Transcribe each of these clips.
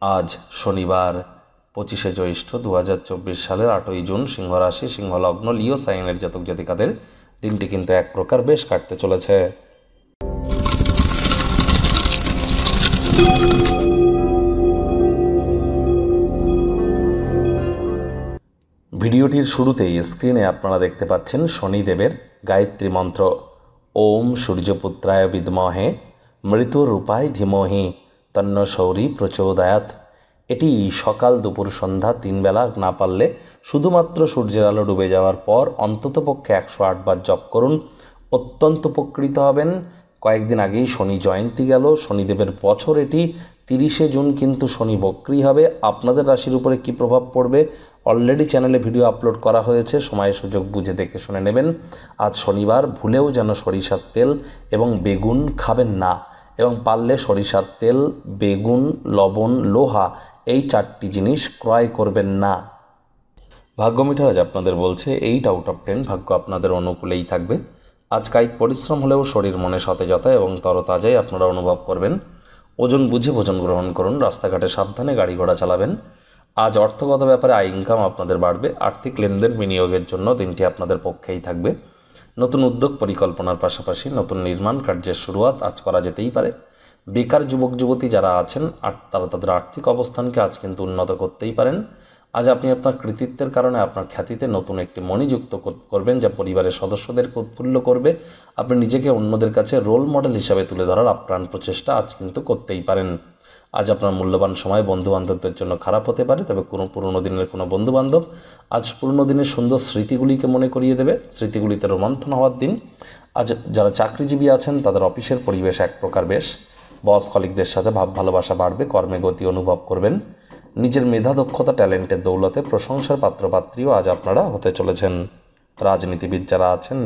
আজ শনিবার 25শে জ্যৈষ্ঠ 2024 সালের 8ই জুন, সিংহ রাশি, সিংহ লগ্ন, লিও সাইনের জাতক জাতিকাদের দিনটি কিন্তু এক প্রকার বেশ কাটতে চলেছে। ভিডিওটির শুরুতেই স্ক্রিনে আপনারা দেখতে পাচ্ছেন শনিদেবের গায়ত্রী মন্ত্র, ওম সূর্যপুত্রায় বিদ্মহে মৃত্যুরূপায় ধীমহি তন্ন সৌরি প্রচোদয়াৎ। এটি সকাল, দুপুর, সন্ধ্যা 3 বেলা, না পারলে শুধুমাত্র সূর্যের আলো ডুবে যাওয়ার পর অন্ততপক্ষে 108 বার জপ করুন, অত্যন্ত উপকৃত হবেন। কয়েকদিন আগেই শনি জয়ন্তী গেল, শনিদেবের বছর এটি। 30শে জুন কিন্তু শনি বক্রী হবে। আপনাদের রাশির উপরে কী প্রভাব পড়বে অলরেডি চ্যানেলে ভিডিও আপলোড করা হয়েছে, সময় সুযোগ বুঝে দেখে শুনে নেবেন। আজ শনিবার, ভুলেও যেন সরিষার তেল এবং বেগুন খাবেন না, এবং পারলে সরিষার তেল, বেগুন, লবণ, লোহা এই 4টি জিনিস ক্রয় করবেন না। ভাগ্য মিটার আজ আপনাদের বলছে 8 আউট অফ 10 ভাগ্য আপনাদের অনুকূলেই থাকবে। আজ কায়িক পরিশ্রম হলেও শরীর মনে সতেজতা এবং তরতাজাই আপনারা অনুভব করবেন। ওজন বুঝে ভোজন গ্রহণ করুন, রাস্তাঘাটে সাবধানে গাড়ি ঘোড়া চালাবেন। আজ অর্থগত ব্যাপারে আয় ইনকাম আপনাদের বাড়বে। আর্থিক লেনদেন বিনিয়োগের জন্য দিনটি আপনাদের পক্ষেই থাকবে। নতুন উদ্যোগ পরিকল্পনার পাশাপাশি নতুন নির্মাণ কার্যের শুরুয়াত আজ করা যেতেই পারে। বেকার যুবক যুবতী যারা আছেন তারা তাদের আর্থিক অবস্থানকে আজ কিন্তু উন্নত করতেই পারেন। আজ আপনি আপনার কৃতিত্বের কারণে আপনার খ্যাতিতে নতুন একটি মণি যুক্ত করবেন, যা পরিবারের সদস্যদেরকে উৎফুল্ল করবে। আপনি নিজেকে অন্যদের কাছে রোল মডেল হিসাবে তুলে ধরার আপ্রাণ প্রচেষ্টা আজ কিন্তু করতেই পারেন। আজ আপনার মূল্যবান সময় বন্ধুবান্ধবদের জন্য খারাপ হতে পারে, তবে কোনো পুরনো দিনের কোনো বন্ধুবান্ধব আজ পুরনো দিনের সুন্দর স্মৃতিগুলিকে মনে করিয়ে দেবে। স্মৃতিগুলিতে রোমন্থন হওয়ার দিন। আজ যারা চাকরিজীবী আছেন তাদের অফিসের পরিবেশ এক প্রকার বেশ। বস কলিগদের সাথে ভাব ভালোবাসা বাড়বে, কর্মে গতি অনুভব করবেন। নিজের মেধা, দক্ষতা, ট্যালেন্টের দৌলতে প্রশংসার পাত্রপাত্রীও আজ আপনারা হতে চলেছেন। রাজনীতিবিদ যারা আছেন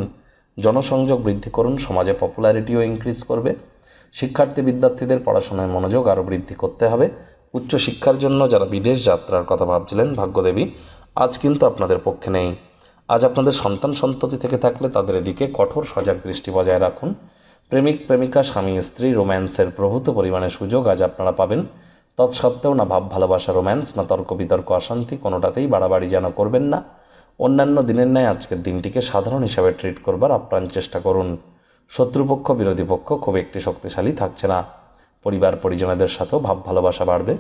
জনসংযোগ বৃদ্ধি করুন, সমাজে পপুলারিটিও ইনক্রিজ করবে। শিক্ষার্থী বিদ্যার্থীদের পড়াশোনায় মনোযোগ আরও বৃদ্ধি করতে হবে। উচ্চশিক্ষার জন্য যারা বিদেশ যাত্রার কথা ভাবছিলেন, ভাগ্যদেবী আজ কিন্তু আপনাদের পক্ষে নেই। আজ আপনাদের সন্তান সন্ততি থেকে থাকলে তাদের এদিকে কঠোর সজাগ দৃষ্টি বজায় রাখুন। প্রেমিক প্রেমিকা, স্বামী স্ত্রী রোম্যান্সের প্রভূত পরিমাণে সুযোগ আজ আপনারা পাবেন। তৎসত্ত্বেও না ভাব ভালোবাসা, রোম্যান্স, না তর্ক বিতর্ক, অশান্তি, কোনোটাতেই বাড়াবাড়ি যেন করবেন না। অন্যান্য দিনের ন্যায় আজকের দিনটিকে সাধারণ হিসাবে ট্রিট করবার আপ্রাণ চেষ্টা করুন। শত্রুপক্ষ, বিরোধী পক্ষ খুব একটি শক্তিশালী থাকছে না। পরিবার পরিজনদের সাথেও ভাব ভালোবাসা বাড়বে।